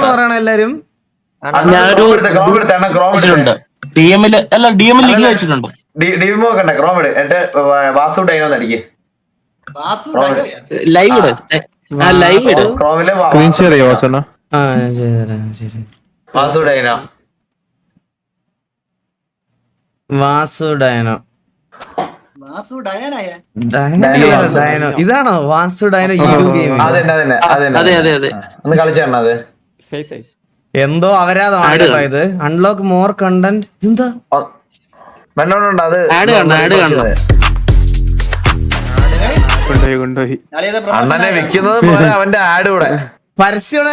പറയണ എല്ലാരും. ഡിഎമ്മിൽ ലീഗ് വെച്ചിട്ടുണ്ട്. ഡിമോ കണ്ട ക്രോമിഡ് എന്റെ വാസു ഡൈനോന്ന് അടിക്ക് ലൈവ് ക്രോമില് വാസു ഡൈനോ ഡയനോ ഇതാണോ വാസു ഡയനോ? ഒന്ന് കളിച്ചാണത് എന്തോ അവരാതാണ് ഇത്. Unlock more content. ഇതെന്താ മണ്ണോണ്ടുണ്ട് അത് അണ്ണനെ വിൽക്കുന്നത് പോലെ അവന്റെ ആഡ് കൂടെ പരസ്യം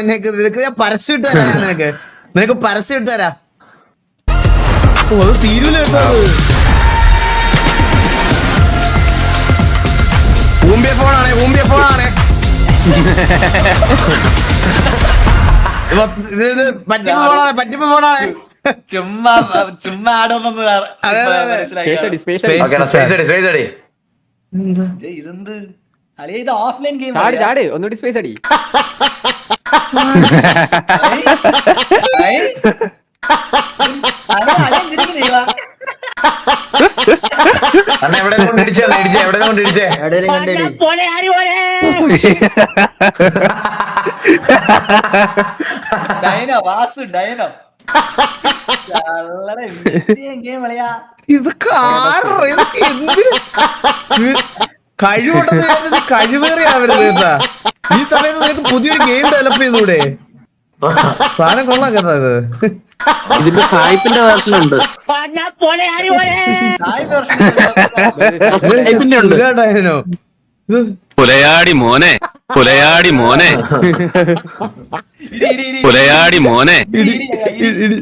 നിനക്ക് ഞാൻ പരസ്യം ഇട്ട് തരാം. നിനക്ക് പരസ്യം ഇട്ട് തരാം. അത് തീരൂല കേട്ടോ. ഊമ്പിയ ഫോണാണേ പറ്റിപ്പ ഫോണാണേ. ചുമ്മാ ഇതെന്ത് അളിയ ഇത് ഓഫ്ലൈൻ ഗെയിം ഒന്നുകൂടി സ്പേസ് അടി. അണ്ണ എവിടെ കൊണ്ടിടിച്ചേ എവിടെ കൊണ്ടിടിച്ചേ ഡൈനോ വാസു ഡൈനോ ഗെയിം അളിയാ. ഇതൊക്കെ കഴിവുണ്ടെന്ന് കഴിവേറിയാവരുത് കേട്ടാ. ഈ സമയത്ത് നിനക്ക് പുതിയൊരു ഗെയിം ഡെവലപ്പ് ചെയ്തൂടെ? സാധനം കൊള്ളാം കേട്ടോ ഇത്. ഇതിന്റെ സായിപ്പിന്റെ വേർഷൻ ഉണ്ട്. പുലയാടി മോനെ പുലയാടി മോനെ പുലയാടി മോനെ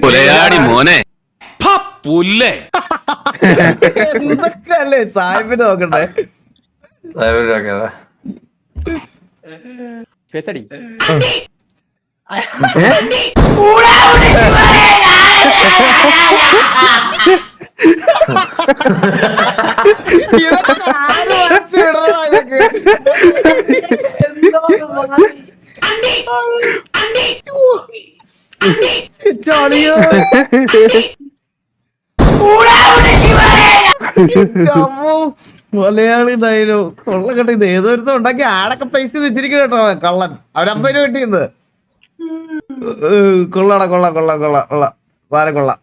പുലയാടി മോനെ പുല്ലേ എന്തൊക്കെ അല്ലേ സാഹിബിന് നോക്കട്ടെ. സ്പേസ് അടി. മലയാളി ഡൈനോ കൊള്ള കേട്ടോ. ഇത് ഏതൊരുത്തം ഉണ്ടാക്കി ആടൊക്കെ പൈസ വെച്ചിരിക്കും കേട്ടോ കള്ളൻ. അവൻ 50 രൂപ കിട്ടിയെന്ന്. കൊള്ളാടാ കൊള്ള സാധനം കൊള്ളാം.